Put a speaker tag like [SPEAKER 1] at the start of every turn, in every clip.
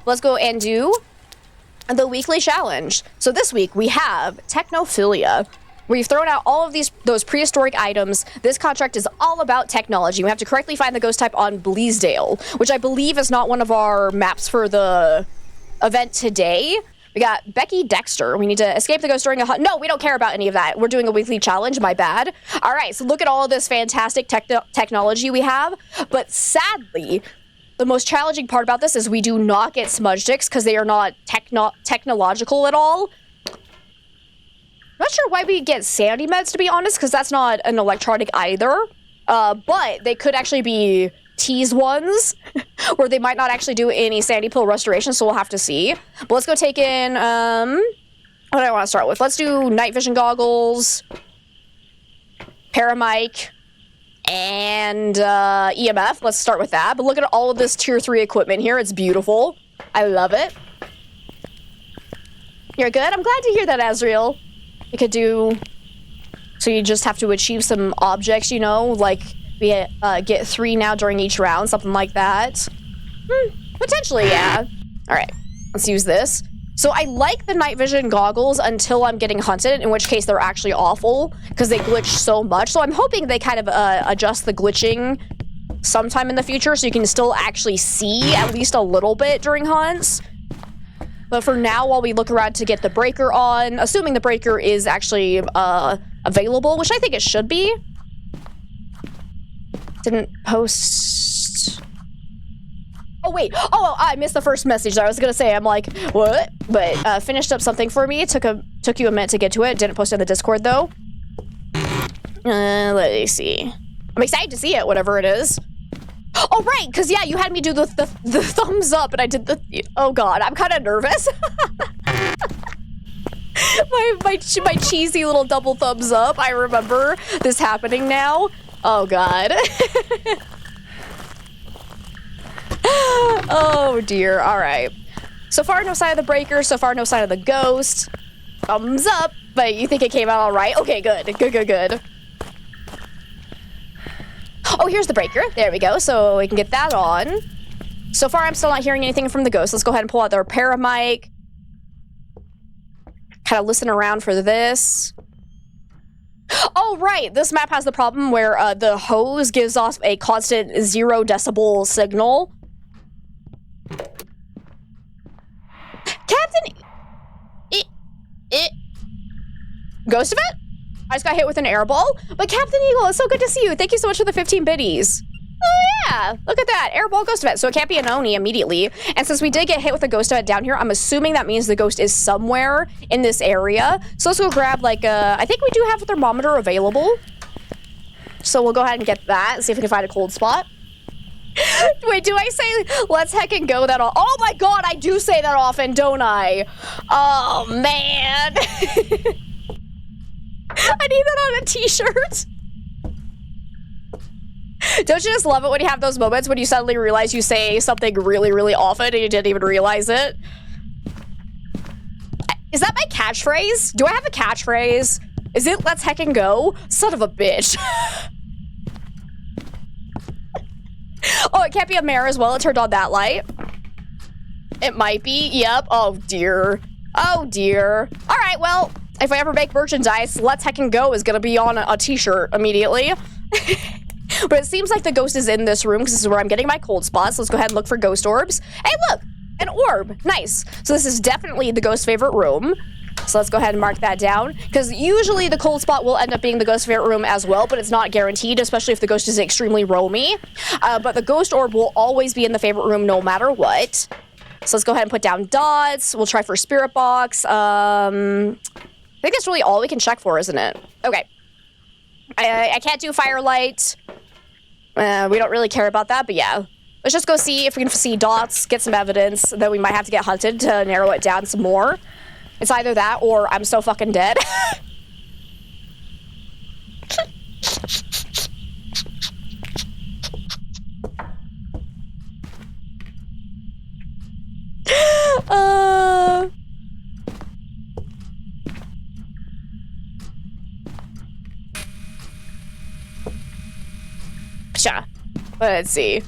[SPEAKER 1] let's go and do the weekly challenge. So this week we have Technophilia. We've thrown out all of those prehistoric items. This contract is all about technology. We have to correctly find the ghost type on Bleasdale, which I believe is not one of our maps for the event today. We got Becky Dexter. We need to escape the ghost during a hunt. No, we don't care about any of that. We're doing a weekly challenge. My bad. All right, so look at all of this fantastic technology we have. But sadly, the most challenging part about this is we do not get smudge sticks because they are not technological at all. Not sure why we get sandy meds, to be honest, because that's not an electronic either. But they could actually be tease ones, where they might not actually do any sandy pill restoration, so we'll have to see. But let's go take in, what do I want to start with? Let's do night vision goggles, paramic, and EMF. Let's start with that. But look at all of this tier 3 equipment here. It's beautiful. I love it. You're good? I'm glad to hear that, Azriel. You could do... So you just have to achieve some objects, you know? Like, we get 3 now during each round, something like that. Potentially, yeah. Alright, let's use this. So I like the night vision goggles until I'm getting hunted, in which case they're actually awful, because they glitch so much. So I'm hoping they kind of adjust the glitching sometime in the future, so you can still actually see at least a little bit during hunts. But for now, while we look around to get the breaker on, assuming the breaker is actually available, which I think it should be. Didn't post... Oh, wait. Oh, I missed the first message. I was going to say, I'm like, what? But finished up something for me. Took you a minute to get to it. Didn't post it in the Discord, though. Let me see. I'm excited to see it, whatever it is. Oh, right, because, yeah, you had me do the thumbs up, and I did the... Oh, God, I'm kind of nervous. my cheesy little double thumbs up. I remember this happening now. Oh, God. Oh, dear. All right. So far, no sign of the breaker. So far, no sign of the ghost. Thumbs up, but you think it came out all right? Okay, good. Good. Oh, here's the breaker. There we go. So we can get that on. So far, I'm still not hearing anything from the ghost. Let's go ahead and pull out their paramic. Kind of listen around for this. Oh, right. This map has the problem where the hose gives off a constant 0 decibel signal. Captain... Ghost of it? I just got hit with an airball. But Captain Eagle, it's so good to see you. Thank you so much for the 15 biddies. Oh, yeah. Look at that. Airball ghost event. So it can't be an Oni immediately. And since we did get hit with a ghost event down here, I'm assuming that means the ghost is somewhere in this area. So let's go grab, like, I think we do have a thermometer available. So we'll go ahead and get that and see if we can find a cold spot. Wait, do I say let's heckin' go that all? Oh my God, I do say that often, don't I? Oh, man. I need that on a t-shirt. Don't you just love it when you have those moments when you suddenly realize you say something really, really often and you didn't even realize it? Is that my catchphrase? Do I have a catchphrase? Is it let's heckin' go? Son of a bitch. Oh, it can't be a mare as well. It turned on that light. It might be. Yep. Oh, dear. Oh, dear. All right, well, if I ever make merchandise, let's heckin' go is going to be on a t-shirt immediately. But it seems like the ghost is in this room because this is where I'm getting my cold spots. Let's go ahead and look for ghost orbs. Hey, look, an orb. Nice. So this is definitely the ghost's favorite room. So let's go ahead and mark that down because usually the cold spot will end up being the ghost's favorite room as well, but it's not guaranteed, especially if the ghost is extremely roamy. But the ghost orb will always be in the favorite room no matter what. So let's go ahead and put down dots. We'll try for spirit box. I think that's really all we can check for, isn't it? Okay. I can't do firelight. We don't really care about that, but yeah. Let's just go see if we can see dots, get some evidence, then we might have to get hunted to narrow it down some more. It's either that or I'm so fucking dead. Let's see.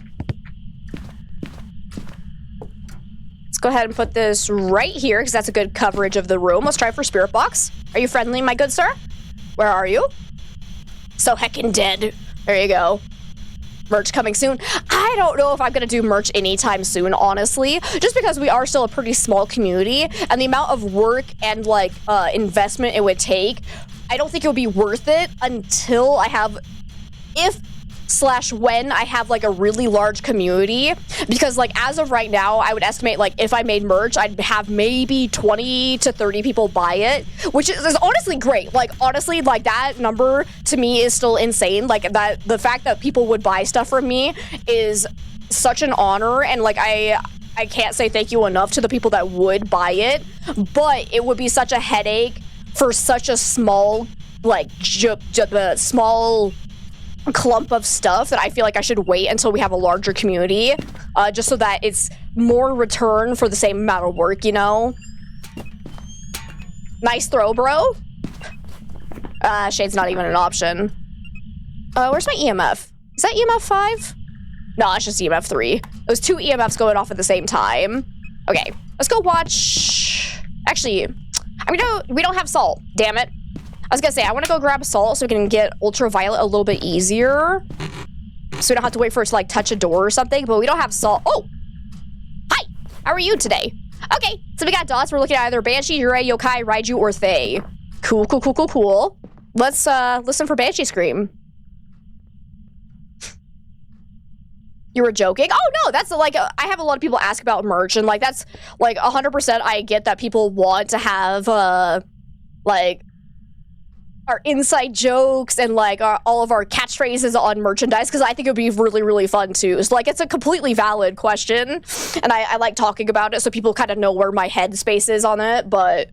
[SPEAKER 1] Let's go ahead and put this right here because that's a good coverage of the room. Let's try for Spirit Box. Are you friendly, my good sir? Where are you? So heckin' dead. There you go. Merch coming soon. I don't know if I'm gonna do merch anytime soon, honestly, just because we are still a pretty small community and the amount of work and like investment it would take, I don't think it would be worth it until I have, when I have like a really large community, because like as of right now, I would estimate like if I made merch, I'd have maybe 20 to 30 people buy it, which is honestly great. Like honestly, like that number to me is still insane. Like that, the fact that people would buy stuff from me is such an honor, and like I can't say thank you enough to the people that would buy it, but it would be such a headache for such a small, like small clump of stuff that I feel like I should wait until we have a larger community, just so that it's more return for the same amount of work, you know? Nice throw, bro. Shade's not even an option. Where's my EMF? Is that EMF 5? No, it's just EMF 3. Those 2 EMFs going off at the same time. Okay, let's go watch... Actually, we don't have salt, damn it. I was gonna say, I want to go grab salt so we can get ultraviolet a little bit easier. So we don't have to wait for it to like touch a door or something, but we don't have salt. Oh! Hi! How are you today? Okay, so we got dots. We're looking at either Banshee, Yurei, Yokai, Raiju, or Thay. Cool, cool, cool, cool, cool. Let's listen for Banshee Scream. You were joking? Oh no, that's like, I have a lot of people ask about merch, and like that's like 100% I get that people want to have like our inside jokes and like all of our catchphrases on merchandise, because I think it would be really, really fun too. So like it's a completely valid question, and I like talking about it so people kind of know where my headspace is on it, but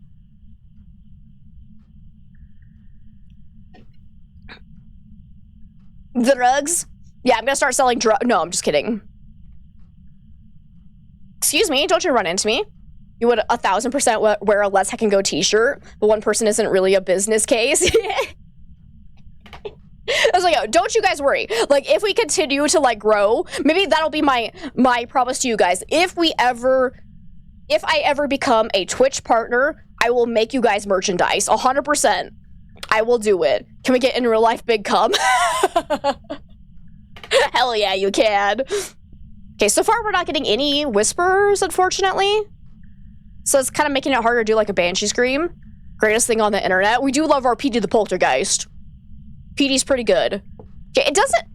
[SPEAKER 1] drugs? Yeah, I'm gonna start selling no, I'm just kidding. Excuse me, don't you run into me. You would 1000% wear a Let's Heckin' Go t-shirt, but one person isn't really a business case. I was like, oh, don't you guys worry. Like, if we continue to like grow, maybe that'll be my promise to you guys. If I ever become a Twitch partner, I will make you guys merchandise. 100%. I will do it. Can we get in real life big cum? Hell yeah, you can. Okay, so far we're not getting any whispers, unfortunately. So it's kind of making it harder to do like a Banshee Scream. Greatest thing on the internet. We do love our PD the Poltergeist. PD's pretty good. Okay, it doesn't...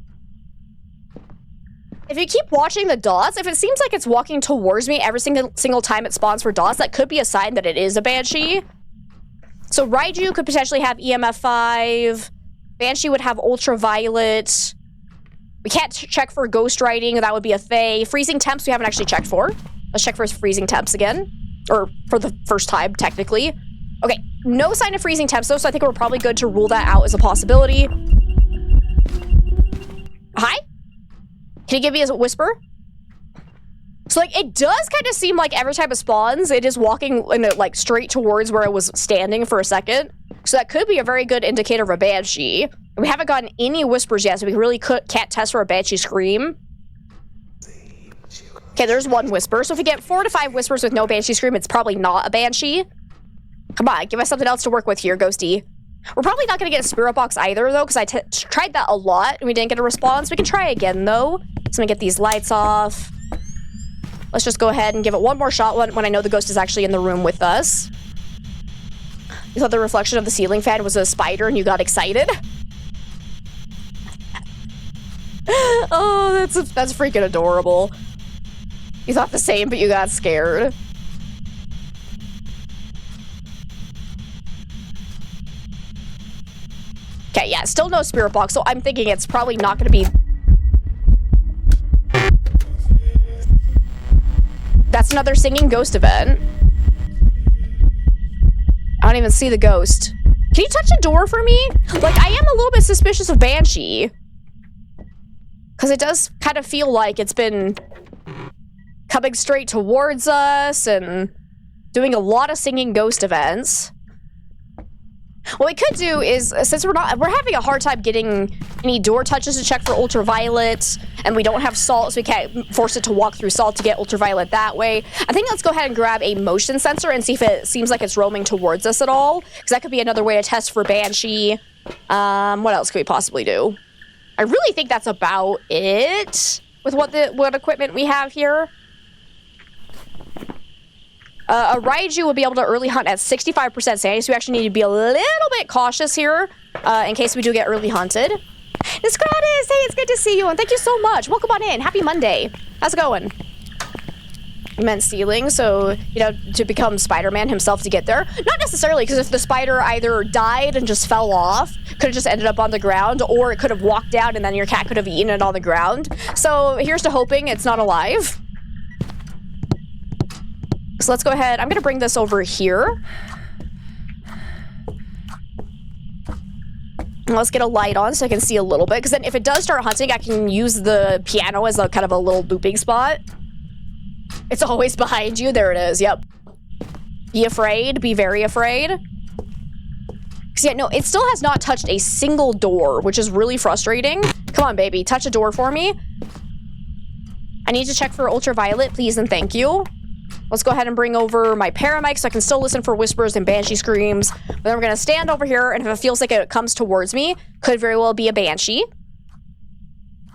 [SPEAKER 1] If you keep watching the dots, if it seems like it's walking towards me every single time it spawns for dots, that could be a sign that it is a Banshee. So Raiju could potentially have EMF 5. Banshee would have Ultraviolet. We can't check for Ghost Writing. That would be a Thay. Freezing Temps we haven't actually checked for. Let's check for Freezing Temps again. Or for the first time, technically. Okay, no sign of Freezing Temps though, so I think we're probably good to rule that out as a possibility. Hi? Can you give me a whisper? So like, it does kind of seem like every time it spawns, it is walking in a, like straight towards where it was standing for a second. So that could be a very good indicator of a Banshee. We haven't gotten any whispers yet, so we really can't test for a Banshee Scream. Okay, there's one whisper. So if we get 4 to 5 whispers with no Banshee Scream, it's probably not a Banshee. Come on, give us something else to work with here, Ghosty. We're probably not going to get a Spirit Box either, though, because I tried that a lot, and we didn't get a response. We can try again, though. So I'm going to get these lights off. Let's just go ahead and give it one more shot when I know the ghost is actually in the room with us. You thought the reflection of the ceiling fan was a spider, and you got excited? Oh, that's freaking adorable. You thought the same, but you got scared. Okay, yeah, still no Spirit Box, so I'm thinking it's probably not going to be... That's another singing ghost event. I don't even see the ghost. Can you touch a door for me? Like, I am a little bit suspicious of Banshee. Because it does kind of feel like it's been coming straight towards us and doing a lot of singing ghost events. What we could do is, since we're having a hard time getting any door touches to check for ultraviolet, and we don't have salt, so we can't force it to walk through salt to get ultraviolet that way. I think let's go ahead and grab a motion sensor and see if it seems like it's roaming towards us at all, because that could be another way to test for Banshee. What else could we possibly do? I really think that's about it with what equipment we have here. A Raiju would be able to early hunt at 65% sanity, so we actually need to be a little bit cautious here in case we do get early hunted. Nisgratis, hey, it's good to see you, and thank you so much. Welcome on in. Happy Monday. How's it going? You meant ceiling, so, you know, to become Spider-Man himself to get there. Not necessarily, because if the spider either died and just fell off, could have just ended up on the ground, or it could have walked down and then your cat could have eaten it on the ground. So here's to hoping it's not alive. So let's go ahead. I'm going to bring this over here. And let's get a light on so I can see a little bit. Because then if it does start hunting, I can use the piano as a kind of a little looping spot. It's always behind you. There it is. Yep. Be afraid. Be very afraid. Because, yeah, no, it still has not touched a single door, which is really frustrating. Come on, baby. Touch a door for me. I need to check for ultraviolet, please and thank you. Let's go ahead and bring over my paramic so I can still listen for whispers and banshee screams. But then we're going to stand over here, and if it feels like it comes towards me, could very well be a banshee.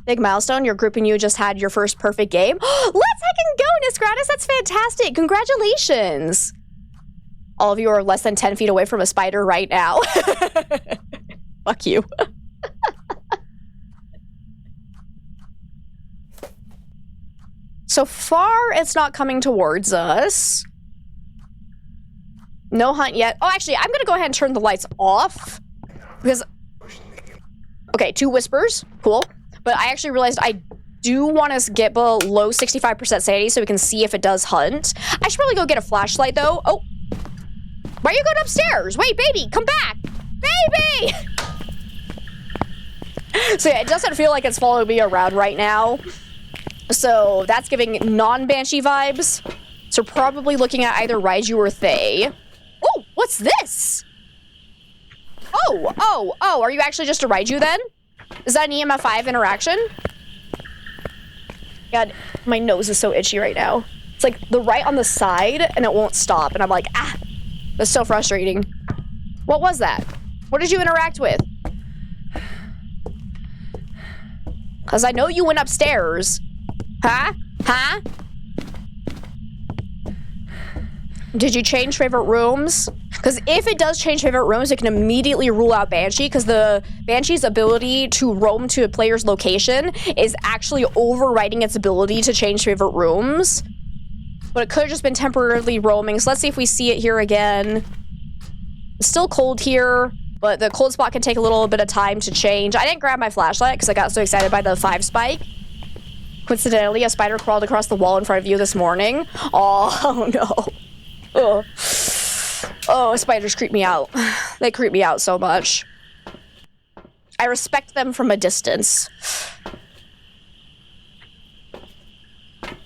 [SPEAKER 1] Big milestone, your group and you just had your first perfect game. Let's heckin' go, Nisgratis. That's fantastic. Congratulations. All of you are less than 10 feet away from a spider right now. Fuck you. So far, it's not coming towards us. No hunt yet. Oh, actually, I'm going to go ahead and turn the lights off. Because... Okay, 2 whispers. Cool. But I actually realized I do want to get below 65% sanity so we can see if it does hunt. I should probably go get a flashlight, though. Oh. Why are you going upstairs? Wait, baby, come back. Baby! So yeah, it doesn't feel like it's following me around right now. So that's giving non-Banshee vibes. So probably looking at either Raiju or Thay. Oh, what's this? Oh, are you actually just a Raiju then? Is that an EMF 5 interaction? God, my nose is so itchy right now. It's like the right on the side and it won't stop. And I'm like, ah, that's so frustrating. What was that? What did you interact with? Because I know you went upstairs. Huh? Huh? Did you change favorite rooms? Because if it does change favorite rooms, it can immediately rule out Banshee, because the Banshee's ability to roam to a player's location is actually overriding its ability to change favorite rooms. But it could have just been temporarily roaming, so let's see if we see it here again. It's still cold here, but the cold spot can take a little bit of time to change. I didn't grab my flashlight because I got so excited by the 5 spike. Coincidentally, a spider crawled across the wall in front of you this morning. Oh no. Oh. Oh, spiders creep me out. They creep me out so much. I respect them from a distance.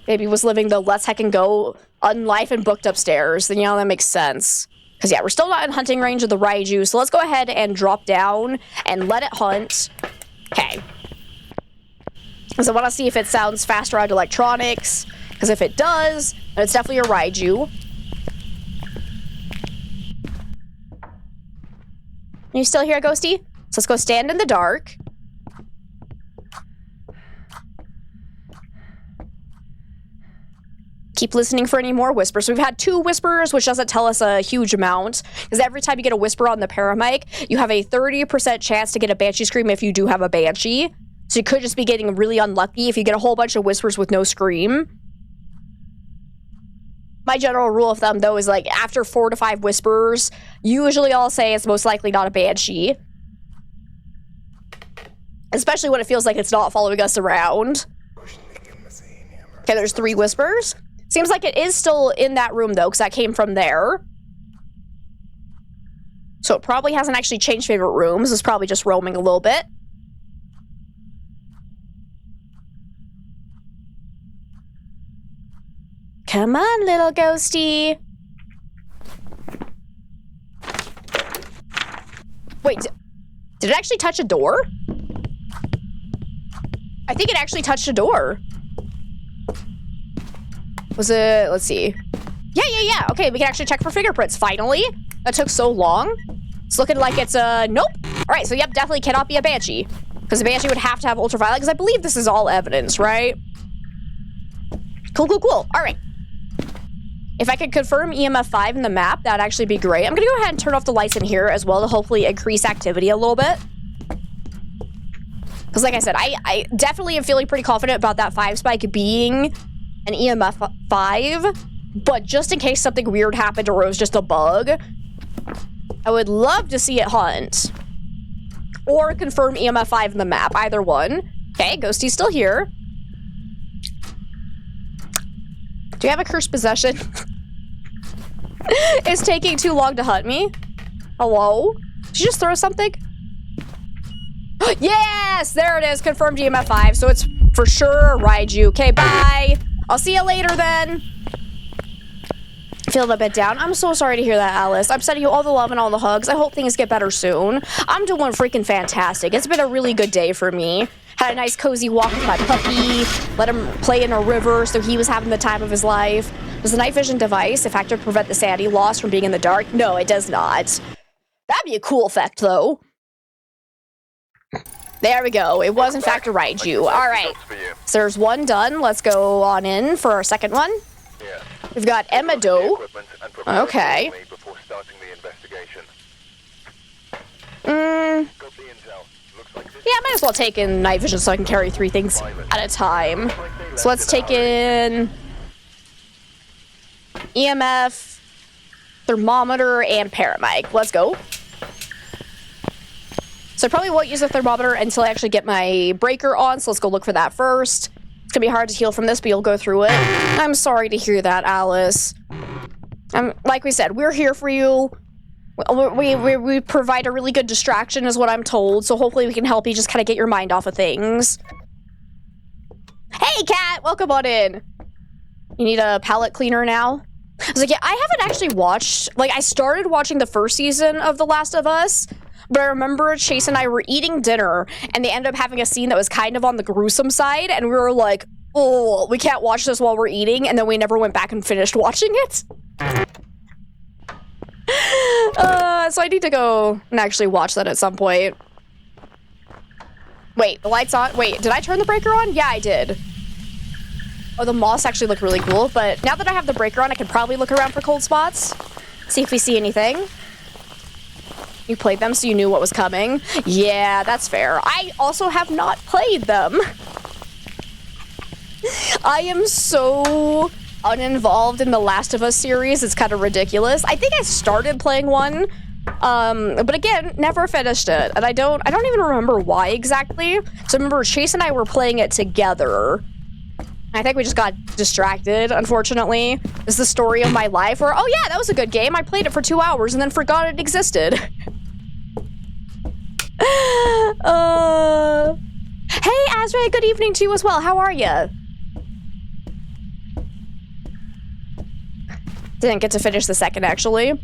[SPEAKER 1] Baby was living the let's heckin' go unlife and booked upstairs. Then, you know, that makes sense. Because, yeah, we're still not in hunting range of the Raiju, so let's go ahead and drop down and let it hunt. Okay. Because I want to see if it sounds faster on electronics. Because if it does, then it's definitely a Raiju. Are you still here, Ghosty? So let's go stand in the dark. Keep listening for any more whispers. So we've had 2 whispers, which doesn't tell us a huge amount. Because every time you get a whisper on the paramic, you have a 30% chance to get a Banshee scream if you do have a Banshee. So you could just be getting really unlucky if you get a whole bunch of whispers with no scream. My general rule of thumb, though, is like after 4 to 5 whispers, usually I'll say it's most likely not a Banshee. Especially when it feels like it's not following us around. Okay, there's 3 whispers. Seems like it is still in that room, though, because that came from there. So it probably hasn't actually changed favorite rooms. It's probably just roaming a little bit. Come on, little ghosty. Wait, did it actually touch a door? I think it actually touched a door. Was it, let's see. Yeah. Okay, we can actually check for fingerprints, finally. That took so long. It's looking like it's nope. All right, so yep, definitely cannot be a banshee. Because a banshee would have to have ultraviolet, because I believe this is all evidence, right? Cool. All right. If I could confirm EMF 5 in the map, that'd actually be great. I'm gonna go ahead and turn off the lights in here as well to hopefully increase activity a little bit. Because like I said, I definitely am feeling pretty confident about that 5 spike being an EMF 5. But just in case something weird happened or it was just a bug, I would love to see it hunt. Or confirm EMF 5 in the map, either one. Okay, Ghosty's still here. Do you have a cursed possession? It's taking too long to hunt me. Hello? Did you just throw something? Yes! There it is. Confirmed EMF 5. So it's for sure a Raiju. Okay, bye. I'll see you later then. Feeling a bit down. I'm so sorry to hear that, Alice. I'm sending you all the love and all the hugs. I hope things get better soon. I'm doing freaking fantastic. It's been a really good day for me. Had a nice cozy walk with my puppy. Let him play in a river, so he was having the time of his life. Does the night vision device effect to prevent the sanity loss from being in the dark? No, it does not. That'd be a cool effect, though. There we go. It was, in fact, a Raiju. All right. So there's one done. Let's go on in for our second one. We've got Emma Doe. Okay. Yeah, I might as well take in night vision so I can carry 3 things at a time. So let's take in EMF, thermometer, and paramag. Let's go. So I probably won't use the thermometer until I actually get my breaker on, so let's go look for that first. It's gonna be hard to heal from this, but you'll go through it. I'm sorry to hear that, Alice. Like we said, we're here for you. We provide a really good distraction is what I'm told, so hopefully we can help you just kind of get your mind off of things. Hey, Kat! Welcome on in. You need a palette cleaner now? I was like, yeah, I haven't actually watched... Like, I started watching the first season of The Last of Us, but I remember Chase and I were eating dinner, and they ended up having a scene that was kind of on the gruesome side, and we were like, oh, we can't watch this while we're eating, and then we never went back and finished watching it. So I need to go and actually watch that at some point. Wait, the light's on? Wait, did I turn the breaker on? Yeah, I did. Oh, the moss actually look really cool, but now that I have the breaker on, I can probably look around for cold spots. See if we see anything. You played them so you knew what was coming? Yeah, that's fair. I also have not played them. I am so uninvolved in the Last of Us series. It's kind of ridiculous. I think I started playing one, but again, never finished it. And I don't even remember why exactly. So I remember Chase and I were playing it together. I think we just got distracted, unfortunately. This is the story of my life where, oh yeah, that was a good game. I played it for 2 hours and then forgot it existed. Hey, Azra, good evening to you as well. How are you? Didn't get to finish the second, actually.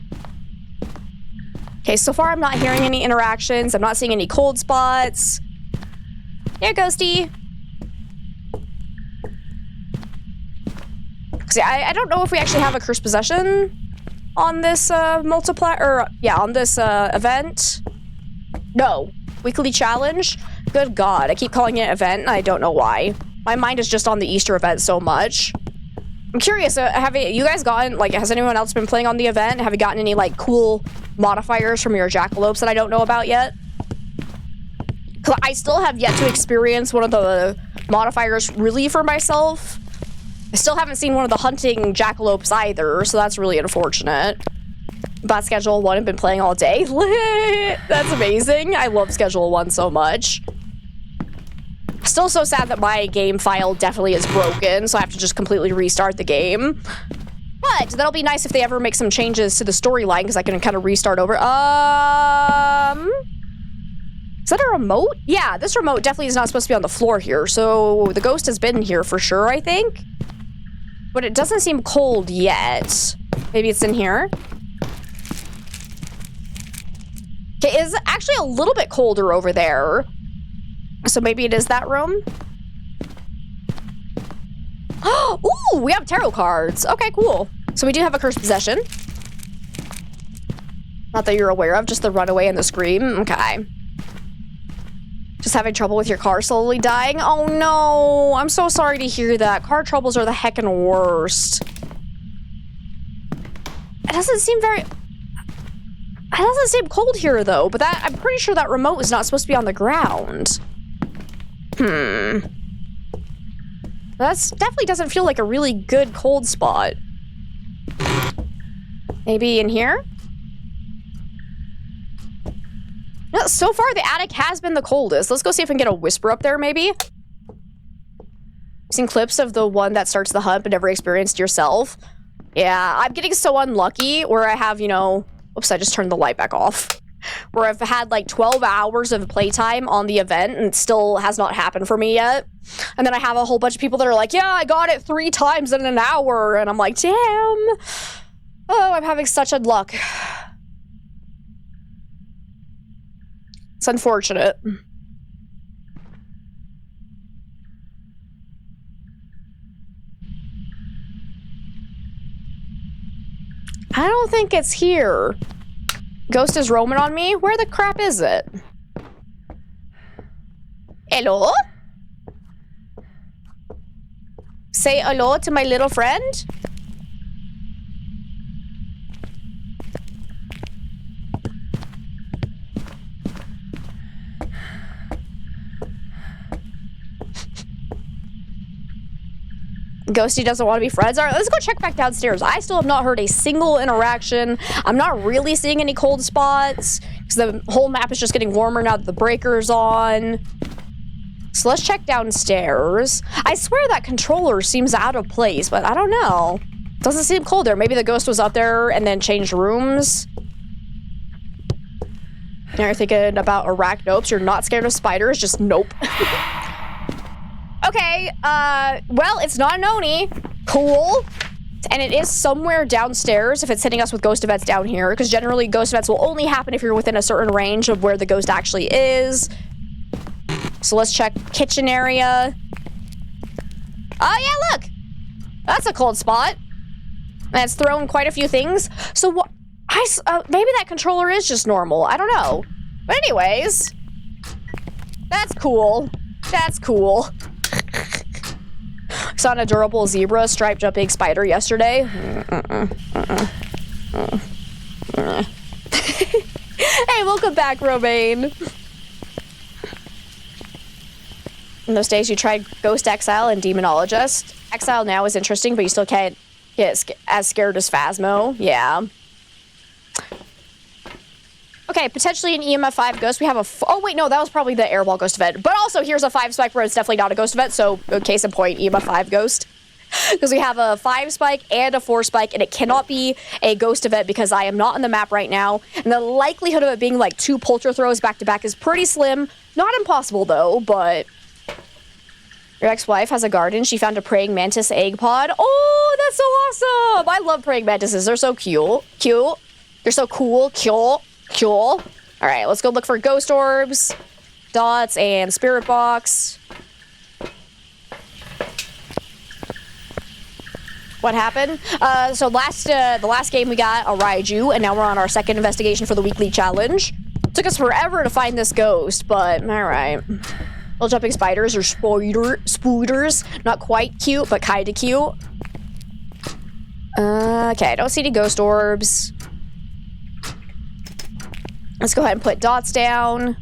[SPEAKER 1] Okay, so far I'm not hearing any interactions. I'm not seeing any cold spots. Here, Ghosty. See, I don't know if we actually have a cursed possession on this multiplier, or yeah, on this event. No, weekly challenge. Good God, I keep calling it event, and I don't know why. My mind is just on the Easter event so much. I'm curious, have you guys gotten, like, has anyone else been playing on the event? Have you gotten any, like, cool modifiers from your jackalopes that I don't know about yet? 'Cause I still have yet to experience one of the modifiers really for myself. I still haven't seen one of the hunting jackalopes either, so that's really unfortunate. But Schedule 1 I've been playing all day. That's amazing. I love Schedule 1 so much. Still so sad that my game file definitely is broken, so I have to just completely restart the game. But that'll be nice if they ever make some changes to the storyline, because I can kind of restart over. Is that a remote? Yeah, this remote definitely is not supposed to be on the floor here, so the ghost has been here for sure, I think. But it doesn't seem cold yet. Maybe it's in here. Okay, It is actually a little bit colder over there. So maybe it is that room. Ooh, we have tarot cards. Okay, cool. So we do have a cursed possession. Not that you're aware of, just the runaway and the scream. Okay. Just having trouble with your car slowly dying? Oh no, I'm so sorry to hear that. Car troubles are the heckin' worst. It doesn't seem very... It doesn't seem cold here though, but I'm pretty sure that remote is not supposed to be on the ground. That definitely doesn't feel like a really good cold spot. Maybe in here? No, so far the attic has been the coldest. Let's go see if we can get a whisper up there, maybe. Seen clips of the one that starts the hunt but never experienced yourself. Yeah, I'm getting so unlucky where I have, you know... Oops, I just turned the light back off. Where I've had like 12 hours of playtime on the event and it still has not happened for me yet. And then I have a whole bunch of people that are like, yeah, I got it 3 times in an hour. And I'm like, damn. Oh, I'm having such unluck. It's unfortunate. I don't think it's here. Ghost is roaming on me? Where the crap is it? Hello? Say hello to my little friend? Ghosty doesn't want to be friends. All right, let's go check back downstairs. I still have not heard a single interaction. I'm not really seeing any cold spots because the whole map is just getting warmer now that the breaker's on. So let's check downstairs. I swear that controller seems out of place, but I don't know. Doesn't seem cold there. Maybe the ghost was up there and then changed rooms. Now you're thinking about arachnopes. You're not scared of spiders, just nope. Okay, well, it's not an Oni. Cool. And it is somewhere downstairs if it's hitting us with ghost events down here, because generally ghost events will only happen if you're within a certain range of where the ghost actually is. So let's check kitchen area. Oh yeah, look! That's a cold spot. And it's thrown quite a few things. So what? Maybe that controller is just normal. I don't know. But anyways, that's cool. That's cool. Saw an adorable zebra striped jumping spider yesterday. Hey, welcome back, Romaine. In those days, you tried Ghost Exile and Demonologist. Exile now is interesting, but you still can't get as scared as Phasmo. Yeah. Okay, potentially an EMF 5 ghost. We have a... Oh, wait, no, that was probably the airball ghost event. But also, here's a 5 spike where it's definitely not a ghost event. So, case in point, EMF 5 ghost. Because we have a 5 spike and a 4 spike, and it cannot be a ghost event because I am not on the map right now. And the likelihood of it being like 2 Polter throws back-to-back is pretty slim. Not impossible, though, but... Your ex-wife has a garden. She found a praying mantis egg pod. Oh, that's so awesome! I love praying mantises. They're so cute. Cute. They're so cool. Cute. Cool. All right, let's go look for ghost orbs, dots, and spirit box. What happened? So the last game we got a Raiju, and now we're on our second investigation for the weekly challenge. Took us forever to find this ghost, but all right. Little jumping spiders or spooders. Not quite cute, but kind of cute. Okay, I don't see any ghost orbs. Let's go ahead and put dots down.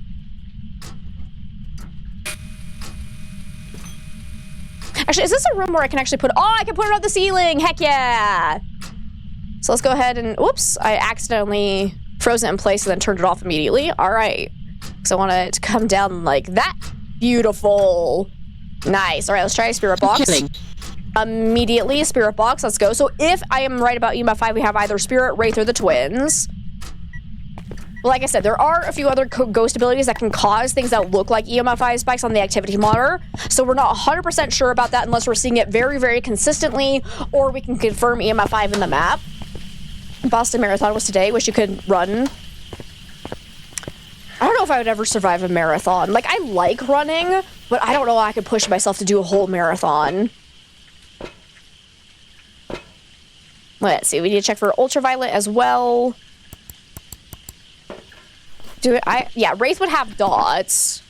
[SPEAKER 1] Actually, is this a room where I can actually put... Oh, I can put it on the ceiling! Heck yeah! So let's go ahead and... Whoops, I accidentally froze it in place and then turned it off immediately. All right. Because I want it to come down like that. Beautiful. Nice. All right, let's try a spirit box. Immediately, spirit box. Let's go. So if I am right about EMF 5, we have either Spirit, Wraith, or the twins. Like I said, there are a few other ghost abilities that can cause things that look like EMF 5 spikes on the activity monitor. So we're not 100% sure about that unless we're seeing it very, very consistently, or we can confirm EMF 5 in the map. Boston Marathon was today. Wish you could run. if I would ever survive a marathon. Like, I like running, but I don't know if I could push myself to do a whole marathon. Let's see, we need to check for ultraviolet as well. Yeah, Wraith would have dots.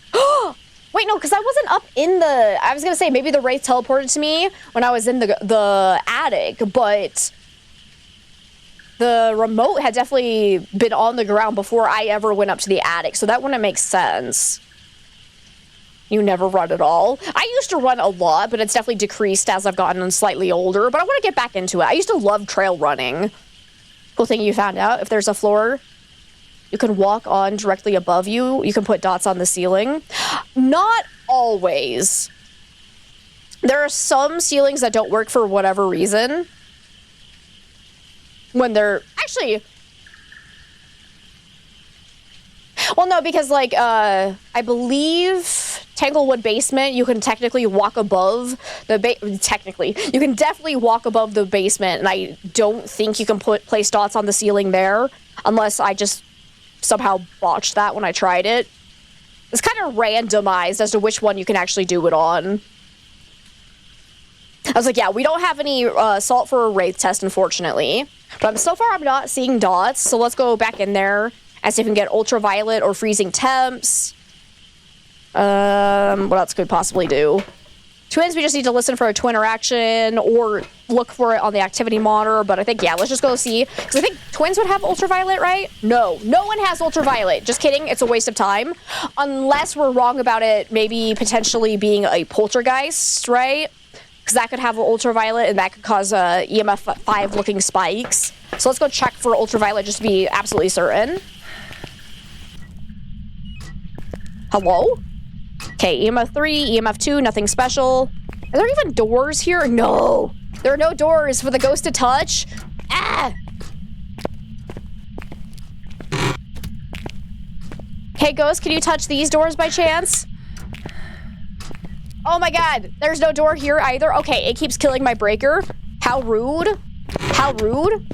[SPEAKER 1] Wait, no, because I wasn't up in the... I was going to say, maybe the Wraith teleported to me when I was in the attic, but... the remote had definitely been on the ground before I ever went up to the attic, so that wouldn't make sense. You never run at all. I used to run a lot, but it's definitely decreased as I've gotten slightly older, but I want to get back into it. I used to love trail running. Cool thing you found out, if there's a floor you can walk on directly above you, you can put dots on the ceiling. Not always. There are some ceilings that don't work for whatever reason. When they're actually, well, no, because like I believe Tanglewood basement, you can technically walk above the technically you can definitely walk above the basement, and I don't think you can place dots on the ceiling there unless I just somehow botched that when I tried it. It's kind of randomized as to which one you can actually do it on. I was like, yeah, we don't have any salt for a Wraith test, unfortunately. But so far, I'm not seeing dots. So let's go back in there and see if we can get ultraviolet or freezing temps. What else could we possibly do? Twins, we just need to listen for a twin interaction or look for it on the activity monitor. But I think, yeah, let's just go see. Because I think twins would have ultraviolet, right? No, no one has ultraviolet. Just kidding. It's a waste of time. Unless we're wrong about it maybe potentially being a poltergeist, right? Because that could have ultraviolet and that could cause EMF 5 looking spikes. So let's go check for ultraviolet just to be absolutely certain. Hello? Okay, EMF 3, EMF 2, nothing special. Are there even doors here? No. There are no doors for the ghost to touch. Ah! Hey, ghost, can you touch these doors by chance? Oh my god, there's no door here either. Okay, it keeps killing my breaker. How rude. How rude.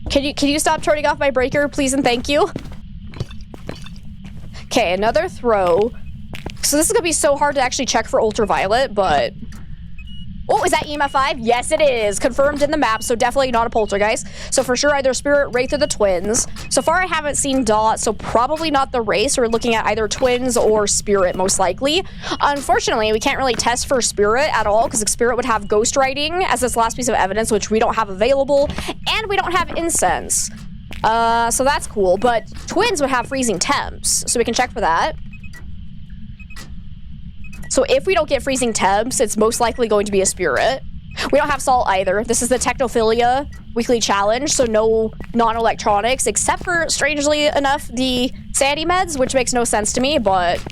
[SPEAKER 1] Can you stop turning off my breaker, please and thank you? Okay, another throw. So this is gonna be so hard to actually check for ultraviolet, but... Oh, is that EMF 5? Yes, it is. Confirmed in the map, so definitely not a poltergeist. So for sure, either Spirit, Wraith, or the twins. So far, I haven't seen dots, so probably not the Wraith. We're looking at either twins or Spirit, most likely. Unfortunately, we can't really test for Spirit at all, because Spirit would have ghost writing as this last piece of evidence, which we don't have available, and we don't have incense. So that's cool, but twins would have freezing temps, so we can check for that. So if we don't get freezing temps, it's most likely going to be a Spirit. We don't have salt either. This is the Technophilia weekly challenge, so no non-electronics, except for, strangely enough, the sanity meds, which makes no sense to me, but...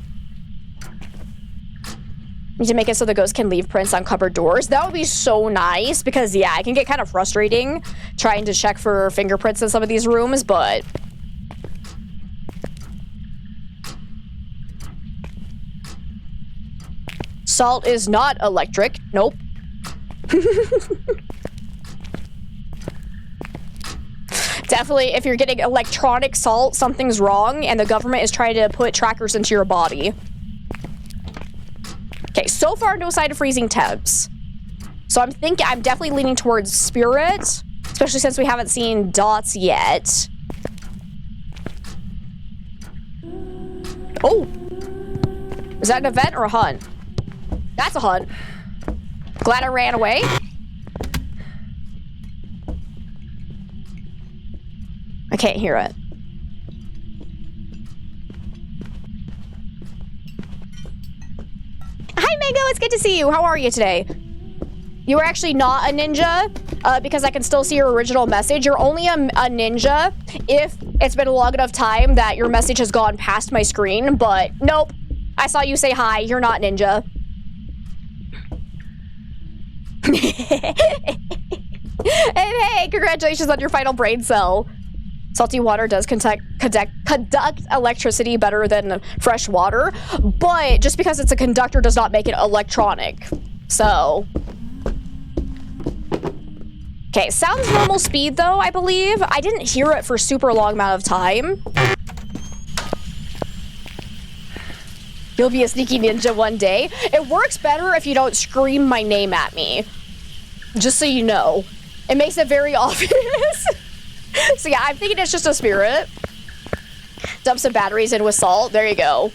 [SPEAKER 1] need to make it so the ghost can leave prints on cupboard doors. That would be so nice, because, yeah, it can get kind of frustrating trying to check for fingerprints in some of these rooms, but... Salt is not electric. Nope. Definitely, if you're getting electronic salt, something's wrong, and the government is trying to put trackers into your body. Okay, so far, no sign of freezing temps. So I'm definitely leaning towards Spirit, especially since we haven't seen dots yet. Oh! Is that an event or a hunt? That's a hunt. Glad I ran away. I can't hear it. Hi, Mango. It's good to see you. How are you today? You are actually not a ninja because I can still see your original message. You're only a ninja if it's been a long enough time that your message has gone past my screen, but nope. I saw you say hi. You're not ninja. And hey, congratulations on your final brain cell. Salty water does conduct electricity better than fresh water, but just because it's a conductor does not make it electronic. So... Okay, sounds normal speed though, I believe. I didn't hear it for a super long amount of time. You'll be a sneaky ninja one day. It works better if you don't scream my name at me. Just so you know. It makes it very obvious. So yeah, I'm thinking it's just a spirit. Dump some batteries in with salt. There you go.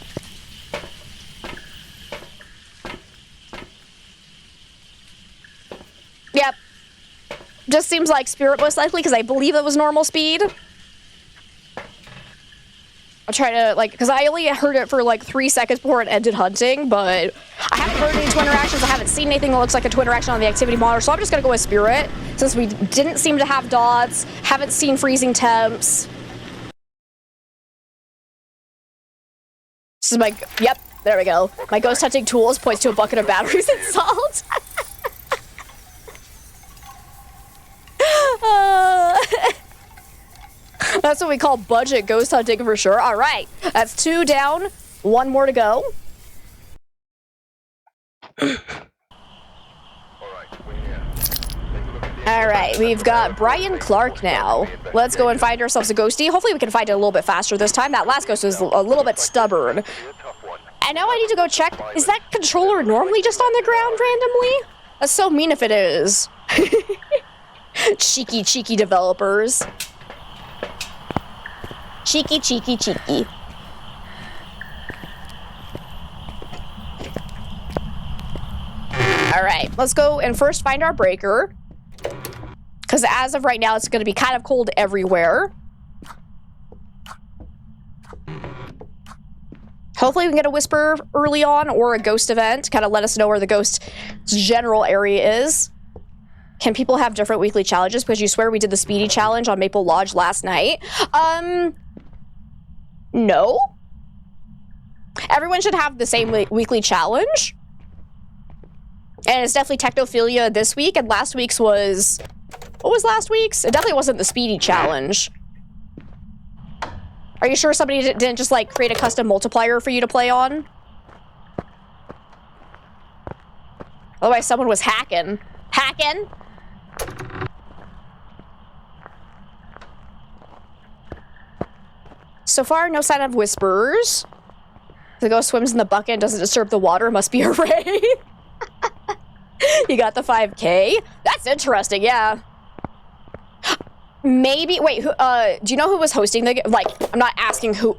[SPEAKER 1] Yep. Just seems like spirit most likely because I believe it was normal speed. I'll try to, like, because I only heard it for like 3 seconds before it ended hunting, but I haven't heard any twin interactions. I haven't seen anything that looks like a twin interaction on the activity monitor, so I'm just gonna go with spirit since we didn't seem to have dots, haven't seen freezing temps. This is my, yep, there we go. My ghost hunting tools points to a bucket of batteries and salt. That's what we call budget ghost hunting for sure. All right, that's 2 down, 1 more to go. All right, we've got Brian Clark now. Let's go and find ourselves a ghosty. Hopefully we can find it a little bit faster this time. That last ghost was a little bit stubborn. And now I need to go check. Is that controller normally just on the ground randomly? That's so mean if it is. Cheeky developers. Cheeky. All right, let's go and first find our breaker. Because as of right now, it's going to be kind of cold everywhere. Hopefully we can get a whisper early on or a ghost event. Kind of let us know where the ghost's general area is. Can people have different weekly challenges? Because you swear we did the speedy challenge on Maple Lodge last night. No. Everyone should have the same weekly challenge. And it's definitely Technophilia this week, and last week's was... What was last week's? It definitely wasn't the speedy challenge. Are you sure somebody didn't just, like, create a custom multiplier for you to play on? Otherwise, someone was hacking. Hacking? So far, no sign of whispers. The ghost swims in the bucket and doesn't disturb the water. Must be a raid. You got the 5K? That's interesting, yeah. Maybe, wait, who, do you know who was hosting the, like, I'm not asking who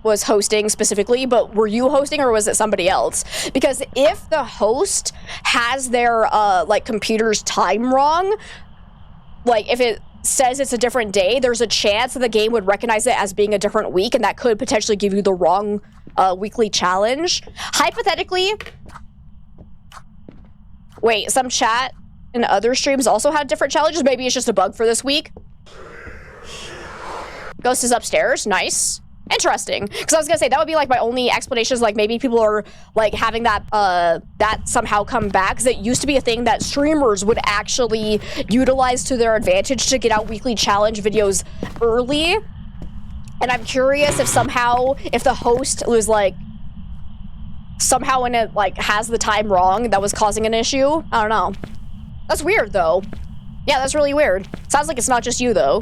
[SPEAKER 1] was hosting specifically, but were you hosting or was it somebody else? Because if the host has their, like, computer's time wrong, like, if it says it's a different day, there's a chance that the game would recognize it as being a different week, and that could potentially give you the wrong, weekly challenge. Hypothetically, wait, some chat and other streams also had different challenges. Maybe it's just a bug for this week. Ghost is upstairs. Nice. Interesting. Because I was gonna say, that would be like my only explanation is like maybe people are like having that that somehow come back. Because it used to be a thing that streamers would actually utilize to their advantage to get out weekly challenge videos early. And I'm curious if somehow, if the host was like, somehow when it like has the time wrong, that was causing an issue. I don't know. That's weird though. Yeah, that's really weird. Sounds like it's not just you though.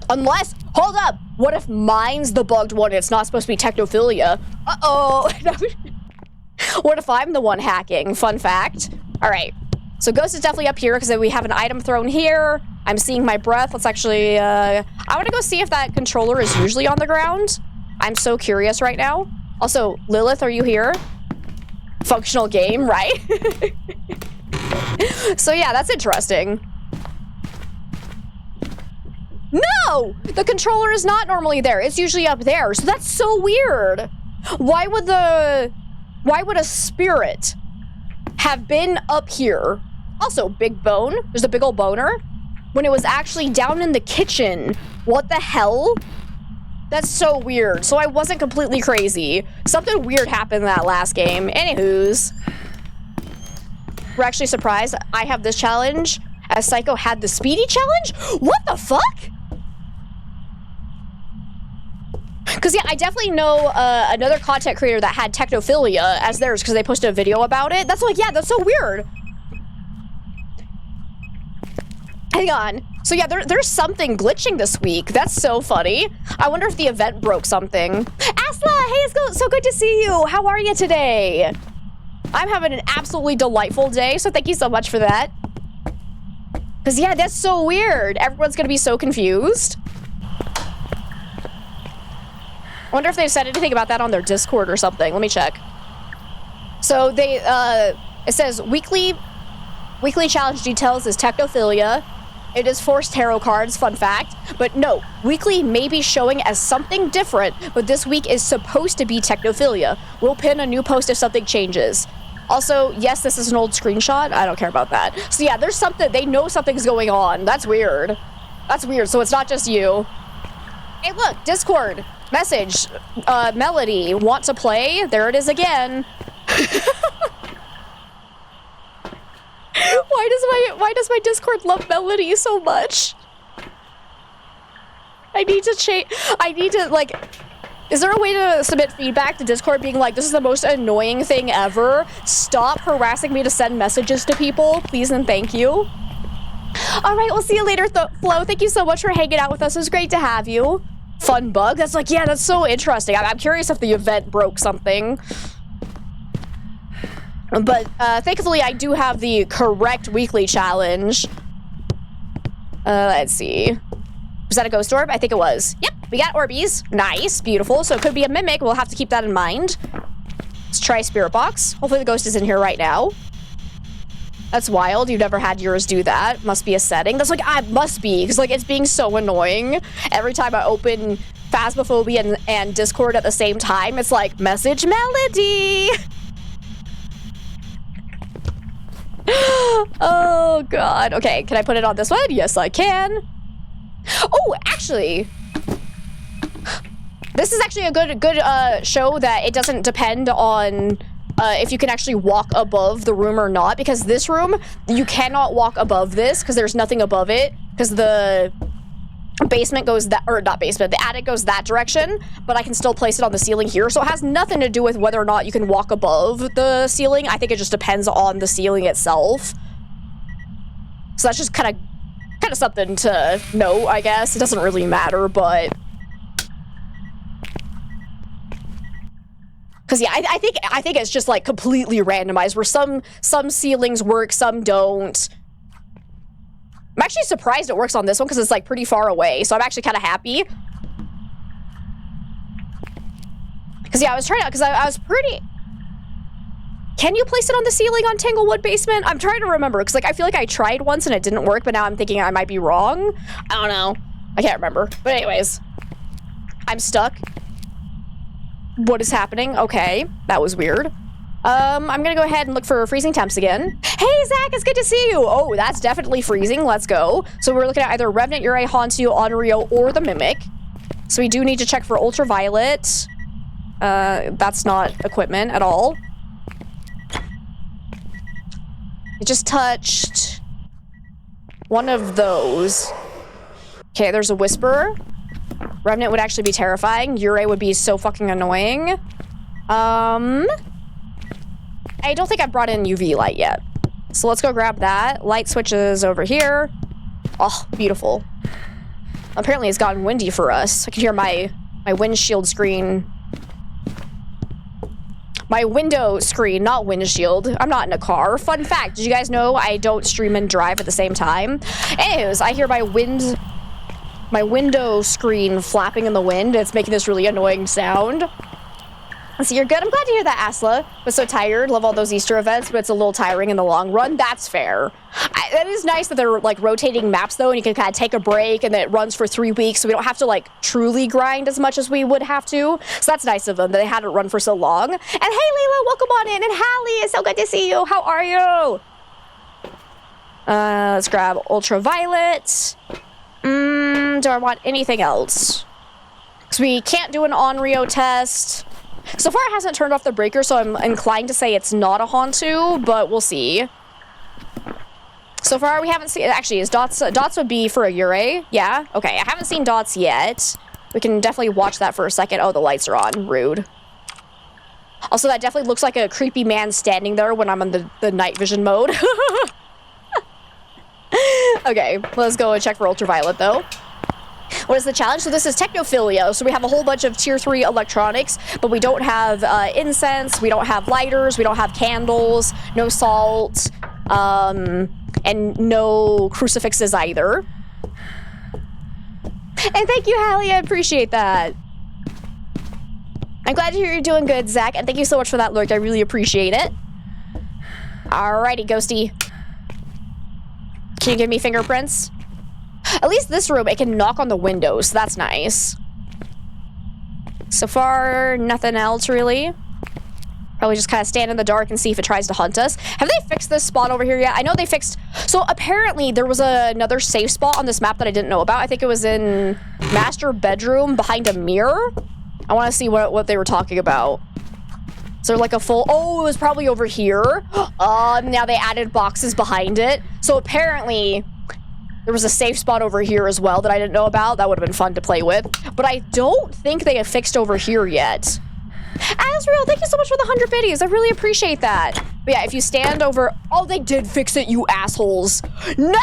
[SPEAKER 1] Unless, hold up, what if mine's the bugged one and it's not supposed to be Technophilia? Uh-oh. What if I'm the one hacking? Fun fact. All right, so Ghost is definitely up here because we have an item thrown here. I'm seeing my breath. Let's actually, I want to go see if that controller is usually on the ground. I'm so curious right now. Also, Lilith, are you here? Functional game, right? So yeah, that's interesting. No! The controller is not normally there. It's usually up there. So that's so weird. Why would a spirit have been up here? Also, big bone. There's a big old boner. When it was actually down in the kitchen. What the hell? That's so weird. So I wasn't completely crazy. Something weird happened in that last game. Anywho's. We're actually surprised I have this challenge As Psycho had the speedy challenge? What the fuck? Because, yeah, I definitely know another content creator that had technophilia as theirs because they posted a video about it. That's like, yeah, that's so weird. Hang on. So, yeah, there's something glitching this week. That's so funny. I wonder if the event broke something. Asla, hey, it's so good to see you. How are you today? I'm having an absolutely delightful day, so thank you so much for that. Because, yeah, that's so weird. Everyone's going to be so confused. I wonder if they've said anything about that on their Discord or something. Let me check. So they, it says weekly challenge details is technophilia. It is forced tarot cards, fun fact. But no, weekly may be showing as something different, but this week is supposed to be technophilia. We'll pin a new post if something changes. Also, yes, this is an old screenshot. I don't care about that. So yeah, there's something, they know something's going on. That's weird. That's weird, so it's not just you. Hey look, Discord. Message, Melody, want to play? There it is again. Why does my Discord love Melody so much? I need to like, is there a way to submit feedback to Discord being like, this is the most annoying thing ever? Stop harassing me to send messages to people, please and thank you. All right, we'll see you later, Flo. Thank you so much for hanging out with us. It was great to have you. Fun bug? That's like, yeah, that's so interesting. I'm curious if the event broke something. But thankfully, I do have the correct weekly challenge. Let's see. Was that a ghost orb? I think it was. Yep, we got Orbeez. Nice, beautiful. So it could be a mimic. We'll have to keep that in mind. Let's try Spirit Box. Hopefully the ghost is in here right now. That's wild. You've never had yours do that. Must be a setting. That's like, must be, because like it's being so annoying. Every time I open Phasmophobia and Discord at the same time, it's like, message Melody. Oh god. Okay, can I put it on this one? Yes, I can. Oh, actually, this is actually a good show that it doesn't depend on if you can actually walk above the room or not, because this room, you cannot walk above this because there's nothing above it, because the basement goes that, or not basement, the attic goes that direction, but I can still place it on the ceiling here, so it has nothing to do with whether or not you can walk above the ceiling. I think it just depends on the ceiling itself. So that's just kind of something to know, I guess. It doesn't really matter, but because yeah, I think it's just like completely randomized, where some ceilings work, some don't. I'm actually surprised it works on this one because it's like pretty far away, so I'm actually kind of happy. Because yeah, I was trying to, because I was pretty. Can you place it on the ceiling on Tanglewood Basement? I'm trying to remember, because like I feel like I tried once and it didn't work, but now I'm thinking I might be wrong. I don't know. I can't remember. But anyways, I'm stuck. What is happening? Okay, that was weird. I'm gonna go ahead and look for freezing temps again. Hey, Zach, it's good to see you. Oh, that's definitely freezing. Let's go. So we're looking at either Revenant, Uri, Hantu, Onryo, or the Mimic. So we do need to check for Ultraviolet. That's not equipment at all. It just touched one of those. Okay, there's a Whisperer. Revenant would actually be terrifying. Uri would be so fucking annoying. I don't think I brought in UV light yet. So let's go grab that. Light switches over here. Oh, beautiful. Apparently it's gotten windy for us. I can hear my windshield screen. My window screen, not windshield. I'm not in a car. Fun fact, did you guys know I don't stream and drive at the same time? Anyways, I hear my window screen flapping in the wind. It's making this really annoying sound. So you're good. I'm glad to hear that, Asla. Was so tired. Love all those Easter events, but it's a little tiring in the long run. That's fair. That is nice that they're like rotating maps though, and you can kind of take a break, and then it runs for 3 weeks, so we don't have to like truly grind as much as we would have to. So that's nice of them that they had it run for so long. And hey, Layla, welcome on in. And Hallie, it's so good to see you. How are you? Let's grab Ultraviolet. Do I want anything else? Because we can't do an Onryo test. So far, it hasn't turned off the breaker, so I'm inclined to say it's not a Hantu, but we'll see. So far, we haven't seen... Actually, is Dots... Dots would be for a Ure. Yeah? Okay, I haven't seen Dots yet. We can definitely watch that for a second. Oh, the lights are on. Rude. Also, that definitely looks like a creepy man standing there when I'm in the night vision mode. Okay, let's go and check for ultraviolet, though. What is the challenge? So this is technophilia. So we have a whole bunch of tier 3 electronics, but we don't have incense, we don't have lighters, we don't have candles, no salt, and no crucifixes either. And thank you, Hallie. I appreciate that. I'm glad to hear you're doing good, Zach, and thank you so much for that lurk. I really appreciate it. Alrighty, Ghosty. Can you give me fingerprints? At least this room, it can knock on the windows. So that's nice. So far, nothing else, really. Probably just kind of stand in the dark and see if it tries to hunt us. Have they fixed this spot over here yet? I know they fixed... So apparently, there was another safe spot on this map that I didn't know about. I think it was in master bedroom behind a mirror. I want to see what they were talking about. Is there like a full... Oh, it was probably over here. Now they added boxes behind it. So apparently... There was a safe spot over here as well that I didn't know about. That would have been fun to play with. But I don't think they have fixed over here yet. Azrael, thank you so much for the 100 biddies. I really appreciate that. But yeah, if you stand over... Oh, they did fix it, you assholes. No!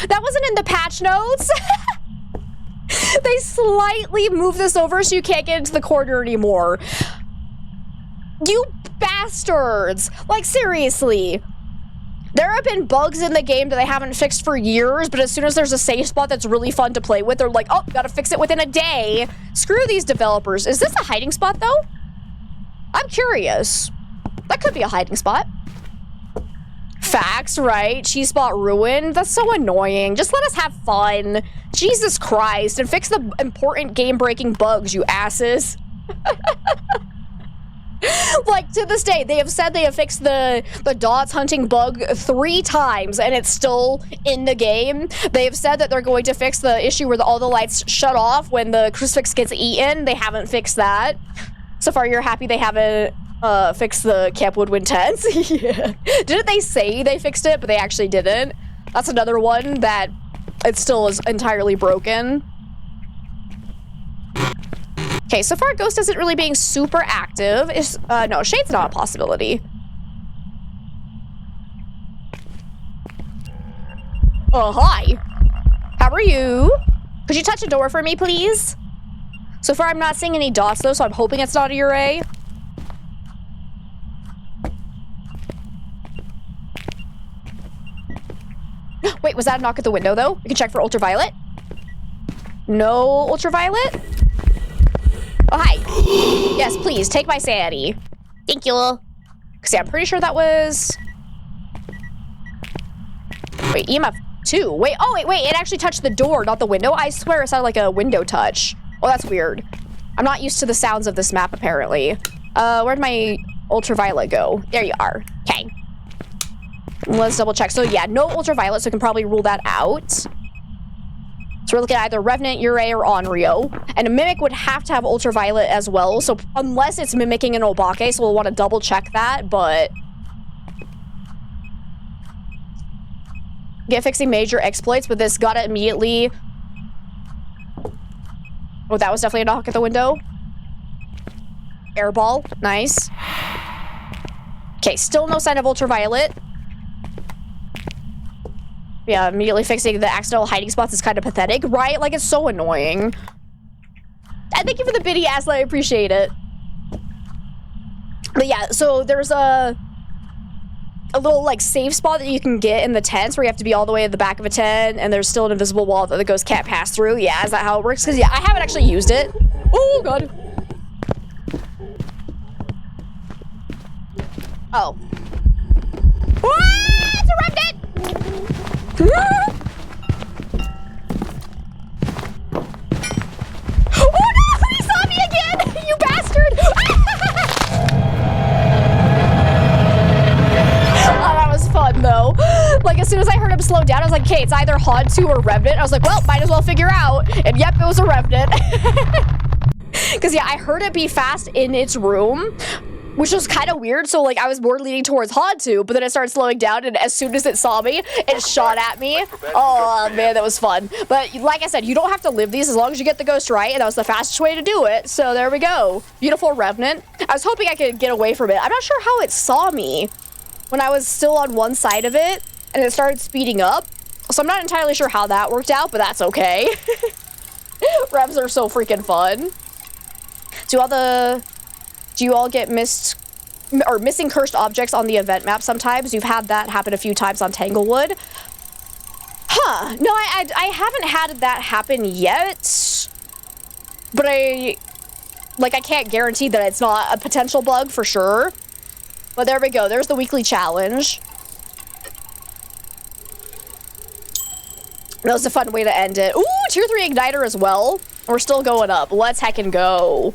[SPEAKER 1] That wasn't in the patch notes. They slightly moved this over so you can't get into the corner anymore. You bastards. Like, seriously. There have been bugs in the game that they haven't fixed for years, but as soon as there's a safe spot that's really fun to play with, they're like, oh, gotta fix it within a day. Screw these developers. Is this a hiding spot, though? I'm curious. That could be a hiding spot. Facts, right? Cheese spot ruined. That's so annoying. Just let us have fun. Jesus Christ. And fix the important game-breaking bugs, you asses. Like, to this day, they have said they have fixed the dots hunting bug 3 times, and it's still in the game. They have said that they're going to fix the issue where all the lights shut off when the crucifix gets eaten. They haven't fixed that. So far, you're happy they haven't fixed the Camp Woodwind tents? Yeah. Didn't they say they fixed it, but they actually didn't? That's another one that it still is entirely broken. Okay, so far Ghost isn't really being super active. No, Shade's not a possibility. Oh, hi. How are you? Could you touch a door for me, please? So far I'm not seeing any dots, though, so I'm hoping it's not a Ure. Wait, was that a knock at the window, though? We can check for ultraviolet. No ultraviolet? Oh, hi. Yes, please, take my sanity. Thank you. Because, yeah, I'm pretty sure that was... Wait, EMF 2. Wait, oh, wait, it actually touched the door, not the window. I swear it sounded like a window touch. Oh, that's weird. I'm not used to the sounds of this map, apparently. Where'd my ultraviolet go? There you are. Okay. Let's double check. So, yeah, no ultraviolet, so we can probably rule that out. So we're looking at either Revenant, Ure, or Onryo. And a Mimic would have to have ultraviolet as well. So unless it's mimicking an Obake, so we'll want to double check that, but... Get fixing major exploits, but this got it immediately. Oh, that was definitely a knock at the window. Airball, nice. Okay, still no sign of ultraviolet. Yeah, immediately fixing the accidental hiding spots is kind of pathetic, right? Like, it's so annoying. And thank you for the biddy, Asla. I appreciate it. But yeah, so there's a little, like, safe spot that you can get in the tents where you have to be all the way at the back of a tent, and there's still an invisible wall that the ghost can't pass through. Yeah, is that how it works? Because, yeah, I haven't actually used it. Oh, God. Oh. Ah, it's a remnant! Oh no! He saw me again! You bastard! Oh, that was fun though. Like, as soon as I heard him slow down, I was like, okay, it's either Hantu or Revenant. I was like, well, might as well figure out. And yep, it was a Revenant. Because yeah, I heard it be fast in its room. which was kind of weird. So like I was more leaning towards Hantu, but then it started slowing down, and as soon as it saw me, it shot at me. Oh man, that was fun. But like I said, you don't have to live these as long as you get the ghost right, and that was the fastest way to do it. So there we go. Beautiful Revenant. I was hoping I could get away from it. I'm not sure how it saw me when I was still on one side of it, and it started speeding up. So I'm not entirely sure how that worked out, but that's okay. Revs are so freaking fun. Do you all get missing cursed objects on the event map sometimes? You've had that happen a few times on Tanglewood. Huh. No, I haven't had that happen yet. But I can't guarantee that it's not a potential bug for sure. But there we go. There's the weekly challenge. That was a fun way to end it. Ooh, tier 3 igniter as well. We're still going up. Let's heckin' go.